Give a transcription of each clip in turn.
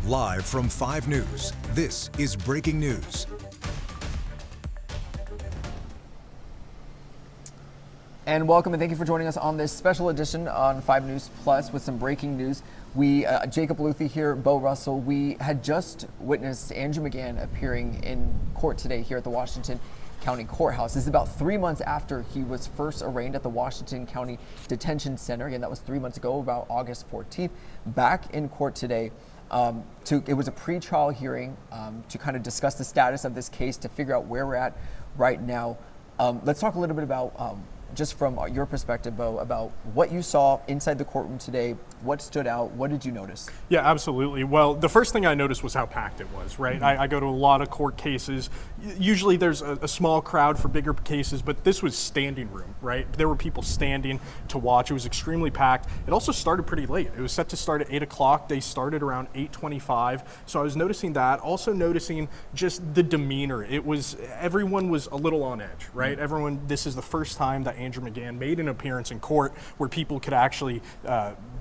Live from 5 News, this is Breaking News. And welcome, and thank you for joining us on this special edition on 5 News Plus with some breaking news. Jacob Luthi here, Beau Russell. We had just witnessed Andrew McGann appearing in court today here at the Washington County Courthouse. This is about 3 months after he was first arraigned at the Washington County Detention Center. Again, that was 3 months ago, about August 14th. Back in court today. It was a pre-trial hearing to kind of discuss the status of this case, to figure out where we're at right now. Let's talk a little bit about just from your perspective, Beau, about what you saw inside the courtroom today. What stood out? What did you notice? Yeah, absolutely. Well, the first thing I noticed was how packed it was, right? Mm-hmm. I go to a lot of court cases. Usually there's a small crowd for bigger cases, but this was standing room, right? There were people standing to watch. It was extremely packed. It also started pretty late. It was set to start at 8 o'clock. They started around 8:25. So I was noticing that. Also noticing just the demeanor. Everyone was a little on edge, right? Mm-hmm. This is the first time that Andrew McGann made an appearance in court where people could actually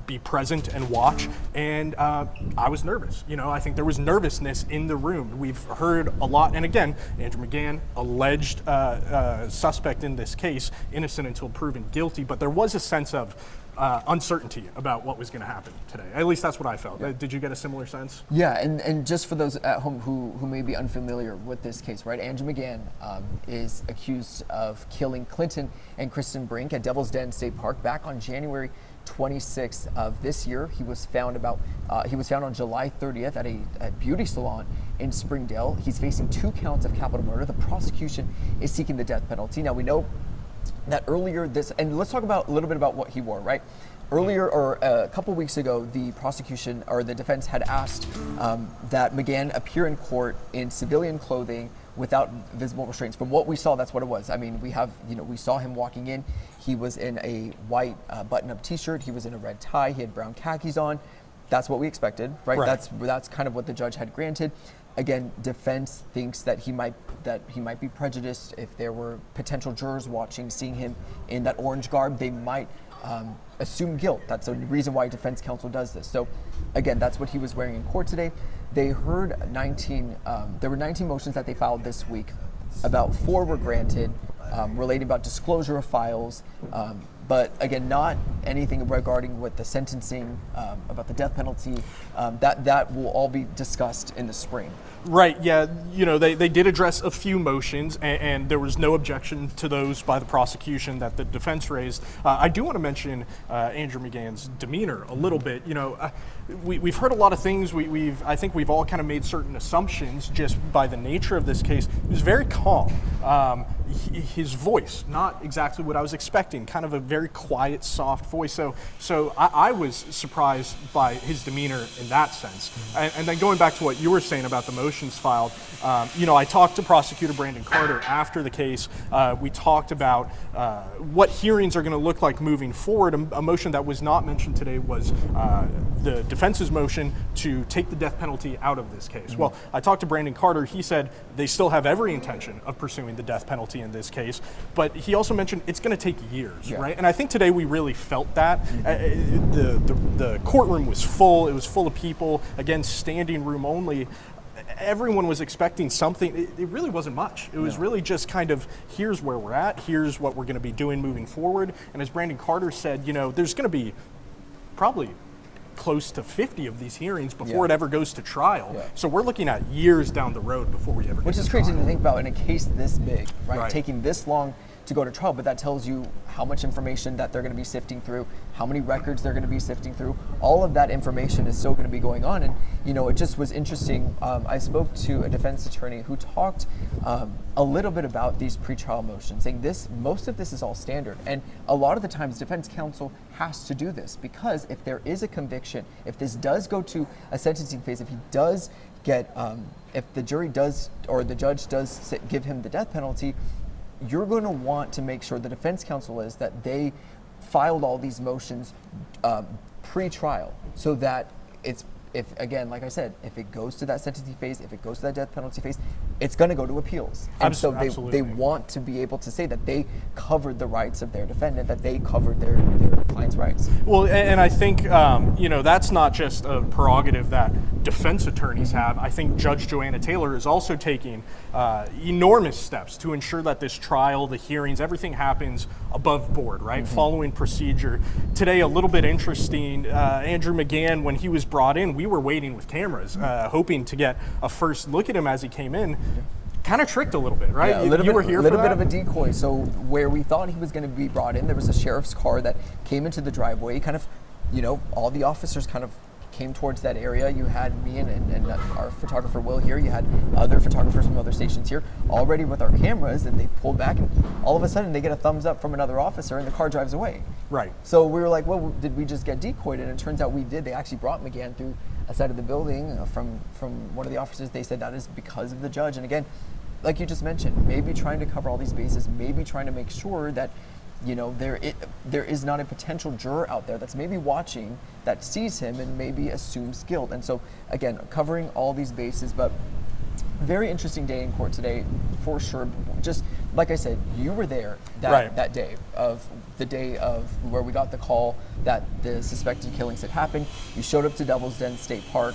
be present and watch, and I was nervous. I think there was nervousness in the room. We've heard a lot, and again, Andrew McGann, alleged suspect in this case, innocent until proven guilty, but there was a sense of uncertainty about what was going to happen today. At least that's what I felt. Yeah. Did you get a similar sense? Yeah, and just for those at home who may be unfamiliar with this case, right? Andrew McGann is accused of killing Clinton and Kristen Brink at Devil's Den State Park back on January 26th of this year. He was found on July 30th at a beauty salon in Springdale. He's facing 2 counts of capital murder. The prosecution is seeking the death penalty. Now, we know that earlier and let's talk about a little bit about what he wore, right? Earlier, or a couple weeks ago, the prosecution or the defense had asked that McGann appear in court in civilian clothing without visible restraints. From what we saw, that's what it was. I mean, we saw him walking in. He was in a white button-up T-shirt. He was in a red tie. He had brown khakis on. That's what we expected, right? That's kind of what the judge had granted. Again, defense thinks that he might be prejudiced. If there were potential jurors watching, seeing him in that orange garb, they might assume guilt. That's the reason why defense counsel does this. So, again, that's what he was wearing in court today. They heard 19. There were 19 motions that they filed this week. About 4 were granted, relating about disclosure of files. But again, not anything regarding what the sentencing, about the death penalty. That will all be discussed in the spring. Right, yeah, they did address a few motions, and there was no objection to those by the prosecution that the defense raised. I do want to mention Andrew McGann's demeanor a little bit. We've heard a lot of things. I think we've all kind of made certain assumptions just by the nature of this case. He was very calm. His voice, not exactly what I was expecting, kind of a very quiet, soft voice. So I was surprised by his demeanor in that sense. And then going back to what you were saying about the motions filed, I talked to Prosecutor Brandon Carter after the case. We talked about what hearings are going to look like moving forward. A motion that was not mentioned today was the defense's motion to take the death penalty out of this case. Mm-hmm. Well, I talked to Brandon Carter. He said they still have every intention of pursuing the death penalty in this case, but he also mentioned it's going to take years, right? And I think today we really felt that. Mm-hmm. The courtroom was full. It was full of people. Again, standing room only. Everyone was expecting something. It really wasn't much. It was really just kind of, here's where we're at. Here's what we're going to be doing moving forward. And as Brandon Carter said, there's going to be probably close to 50 of these hearings before it ever goes to trial. Yeah. So we're looking at years down the road before we ever get to trial. Which is crazy to think about in a case this big, right? Taking this long to go to trial, but that tells you how much information that they're going to be sifting through, how many records they're going to be sifting through. All of that information is still going to be going on. And, it just was interesting. I spoke to a defense attorney who talked a little bit about these pretrial motions, saying most of this is all standard. And a lot of the times defense counsel has to do this because if there is a conviction, if this does go to a sentencing phase, if he does get, if the jury does, or the judge does give him the death penalty, you're going to want to make sure the defense counsel is that they filed all these motions pre-trial so that if again, like I said, if it goes to that sentencing phase, if it goes to that death penalty phase, it's going to go to appeals. And so they want to be able to say that they covered the rights of their defendant, that they covered their client's rights. Well, and I think, that's not just a prerogative that defense attorneys have. I think Judge Joanna Taylor is also taking enormous steps to ensure that this trial, the hearings, everything happens above board, right? Following procedure. Today, a little bit interesting, Andrew McGann, when he was brought in, we were waiting with cameras, hoping to get a first look at him as he came in. Kind of tricked a little bit, right? Yeah, you were here for that? A little bit of a decoy. So where we thought he was going to be brought in, there was a sheriff's car that came into the driveway. Kind of, all the officers kind of came towards that area. You had me and our photographer Will here. You had other photographers from other stations here, already with our cameras, and they pulled back, and all of a sudden they get a thumbs up from another officer, and the car drives away. Right. So we were like, well, did we just get decoyed? And it turns out we did. They actually brought McGann through a side of the building from one of the officers. They said that is because of the judge. And again, like you just mentioned, maybe trying to cover all these bases, maybe trying to make sure that there is not a potential juror out there that's maybe watching that sees him and maybe assumes guilt. And so again, covering all these bases, but very interesting day in court today for sure. Just like I said, you were there that day of where we got the call that the suspected killings had happened. You showed up to Devil's Den State Park.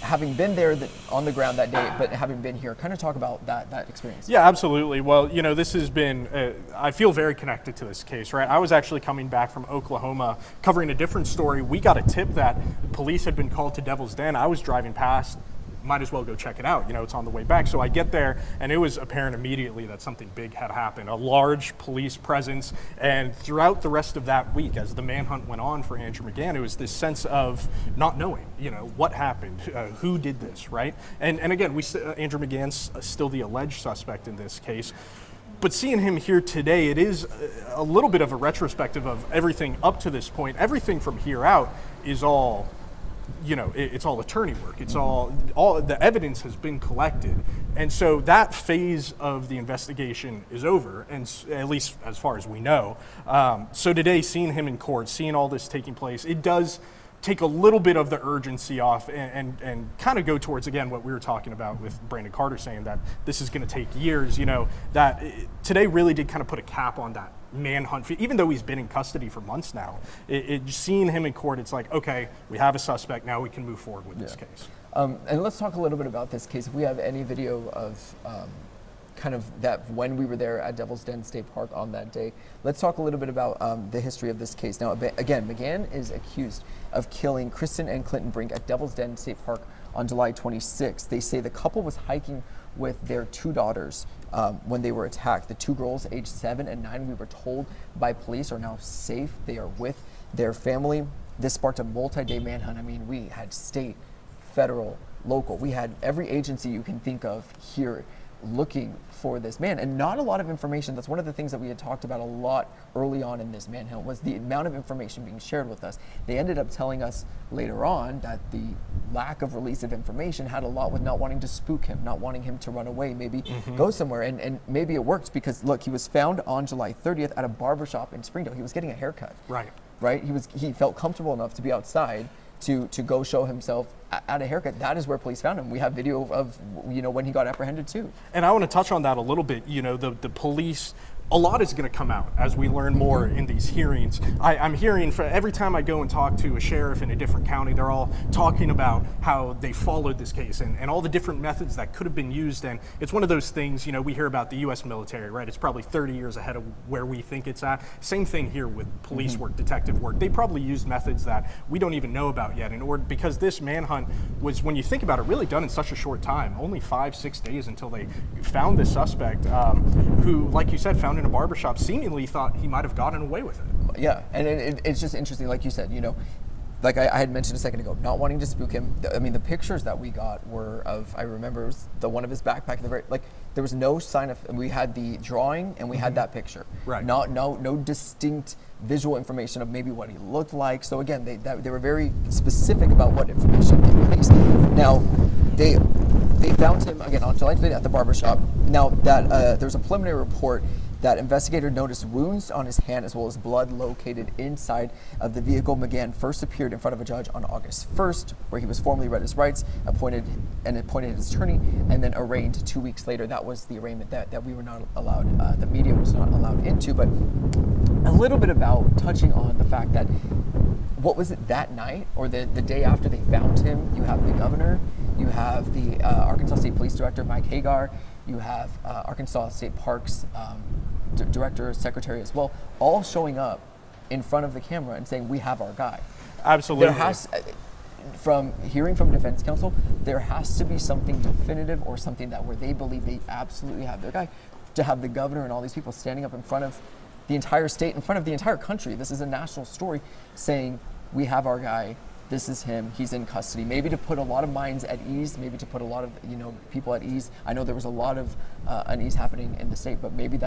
Having been there on the ground that day, but having been here, kind of talk about that experience. Yeah, absolutely. Well, this has been, I feel very connected to this case, right? I was actually coming back from Oklahoma covering a different story. We got a tip that police had been called to Devil's Den. I was driving past, might as well go check it out. It's on the way back. So I get there, and it was apparent immediately that something big had happened, a large police presence. And throughout the rest of that week, as the manhunt went on for Andrew McGann, it was this sense of not knowing, what happened, who did this, right? And again, Andrew McGann's still the alleged suspect in this case. But seeing him here today, it is a little bit of a retrospective of everything up to this point. Everything from here out is all it's all attorney work. It's all the evidence has been collected. And so that phase of the investigation is over, and at least as far as we know. So today, seeing him in court, seeing all this taking place, it does take a little bit of the urgency off and kind of go towards, again, what we were talking about with Brandon Carter saying that this is going to take years, that today really did kind of put a cap on that manhunt, even though he's been in custody for months now. Seeing him in court, it's like, okay, we have a suspect, now we can move forward with this case. And let's talk a little bit about this case. If we have any video of kind of that when we were there at Devil's Den State Park on that day, let's talk a little bit about the history of this case. Now, again, McGann is accused of killing Kristen and Clinton Brink at Devil's Den State Park on July 26th. They say the couple was hiking with their two daughters when they were attacked. The two girls, aged 7 and 9, we were told by police, are now safe. They are with their family. This sparked a multi-day manhunt. I mean, we had state, federal, local. We had every agency you can think of here looking for this man, and not a lot of information. That's one of the things that we had talked about a lot early on in this manhunt, was the amount of information being shared with us. They ended up telling us later on that the lack of release of information had a lot with not wanting to spook him, not wanting him to run away, maybe go somewhere, and maybe it worked because look, he was found on July 30th at a barbershop in Springdale. He was getting a haircut. Right. He felt comfortable enough to be outside to go show himself at a haircut. That is where police found him. We have video of when he got apprehended too. And I want to touch on that a little bit. The police, a lot is going to come out as we learn more in these hearings. I'm hearing for every time I go and talk to a sheriff in a different county, they're all talking about how they followed this case and all the different methods that could have been used. And it's one of those things, we hear about the U.S. military, right? It's probably 30 years ahead of where we think it's at. Same thing here with police work, detective work. They probably used methods that we don't even know about yet because this manhunt was, when you think about it, really done in such a short time, only 5-6 days until they found this suspect who, like you said, found in a barbershop, seemingly thought he might have gotten away with it. Yeah, and it's just interesting, like you said, like I had mentioned a second ago, not wanting to spook him. I mean, the pictures that we got were of, I remember, it was the one of his backpack in the very, like, there was no sign of, we had the drawing and we had that picture. Right. No distinct visual information of maybe what he looked like. So again, they were very specific about what information they released. Now, they found him again on July 5th at the barbershop. Now that there's a preliminary report that investigator noticed wounds on his hand as well as blood located inside of the vehicle. McGann first appeared in front of a judge on August 1st, where he was formally read his rights, appointed his attorney, and then arraigned 2 weeks later. That was the arraignment that we were not allowed, the media was not allowed into. But a little bit about touching on the fact that, what was it, that night or the day after they found him, you have the governor, you have the Arkansas State Police Director, Mike Hagar, you have Arkansas State Parks Director, Secretary as well, all showing up in front of the camera and saying, we have our guy. Absolutely. From hearing from defense counsel, there has to be something definitive or something that where they believe they absolutely have their guy. To have the governor and all these people standing up in front of the entire state, in front of the entire country, this is a national story, saying, we have our guy, this is him, he's in custody. Maybe to put a lot of minds at ease, maybe to put a lot of people at ease. I know there was a lot of unease happening in the state, but maybe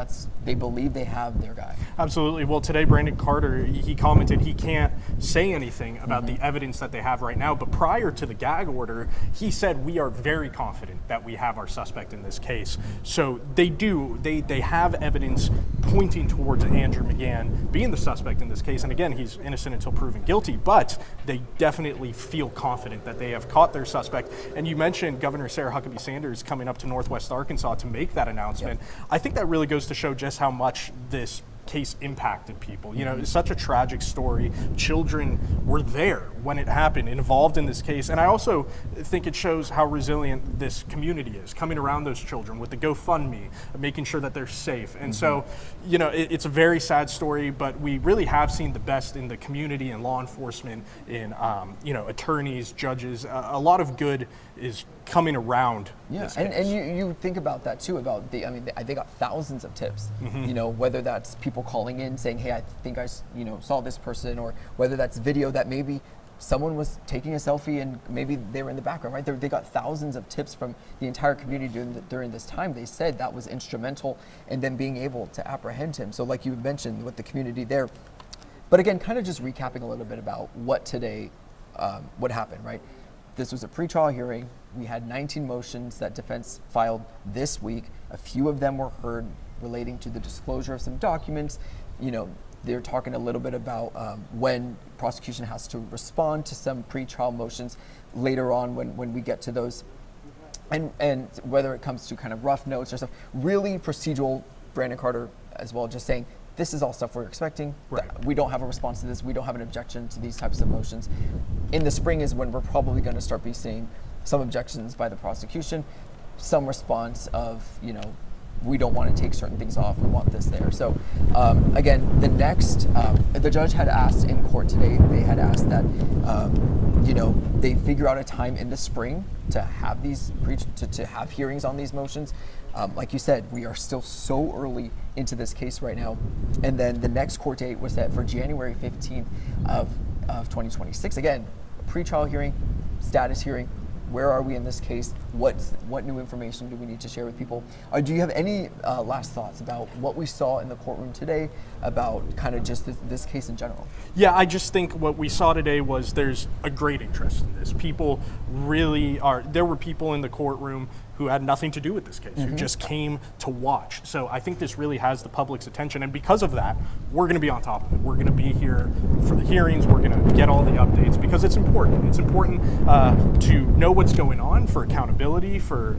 they believe they have their guy. Absolutely. Well, today Brandon Carter, he commented he can't say anything about the evidence that they have right now, but prior to the gag order, he said we are very confident that we have our suspect in this case. So they have evidence pointing towards Andrew McGann being the suspect in this case. And again, he's innocent until proven guilty, but they definitely feel confident that they have caught their suspect. And you mentioned Governor Sarah Huckabee Sanders coming up to Northwest Arkansas to make that announcement. Yep. I think that really goes to show just how much this case impacted people. It's such a tragic story. Children were there when it happened, involved in this case. And I also think it shows how resilient this community is, coming around those children with the GoFundMe, making sure that they're safe. And so, it's a very sad story, but we really have seen the best in the community and law enforcement, in, attorneys, judges. A lot of good is coming around. Yeah, and you think about that too, about they got thousands of tips, whether that's people calling in saying, hey, I think I saw this person, or whether that's video that maybe someone was taking a selfie and maybe they were in the background, right? They got thousands of tips from the entire community during this time. They said that was instrumental in them being able to apprehend him. So like you mentioned with the community there, but again, kind of just recapping a little bit about what happened, right? This was a pretrial hearing. We had 19 motions that defense filed this week. A few of them were heard relating to the disclosure of some documents. They're talking a little bit about when prosecution has to respond to some pretrial motions later on when we get to those. And whether it comes to kind of rough notes or stuff, really procedural, Brandon Carter as well, just saying, this is all stuff we're expecting. Right. We don't have a response to this. We don't have an objection to these types of motions. In the spring is when we're probably going to start seeing some objections by the prosecution, some response of, we don't want to take certain things off. We want this there. So again, the judge had asked in court today, they had asked that, they figure out a time in the spring to have to have hearings on these motions. Like you said, we are still so early into this case right now. And then the next court date was set for January 15th of 2026. Again, a pretrial hearing, status hearing. Where are we in this case? What new information do we need to share with people? Do you have any last thoughts about what we saw in the courtroom today, about kind of just this case in general? Yeah, I just think what we saw today was there's a great interest in this. People really are. There were people in the courtroom who had nothing to do with this case, who just came to watch. So I think this really has the public's attention. And because of that, we're going to be on top of it. We're going to be here for the hearings. We're going to get all the updates because it's important. It's important to know what's going on, for accountability, for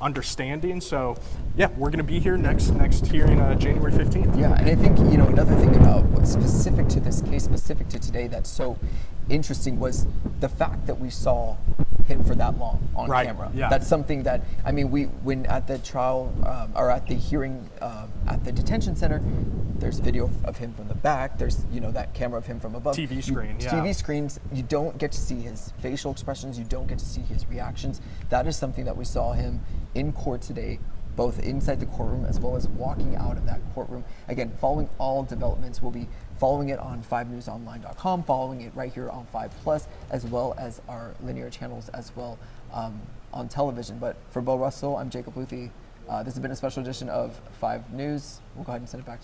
understanding. So yeah, we're going to be here next hearing January 15th. Yeah, and I think, another thing about what's specific to this case, specific to today, that's so interesting was the fact that we saw him for that long on camera. Yeah. That's something that, when at the trial or at the hearing at the detention center, there's video of him from the back. There's, that camera of him from above. TV screen, TV screens, you don't get to see his facial expressions. You don't get to see his reactions. That is something that we saw him in court today, both inside the courtroom as well as walking out of that courtroom. Again, following all developments, we'll be following it on 5newsonline.com, following it right here on 5+, as well as our linear channels as well on television. But for Beau Russell, I'm Jacob Luthi. This has been a special edition of 5 News. We'll go ahead and send it back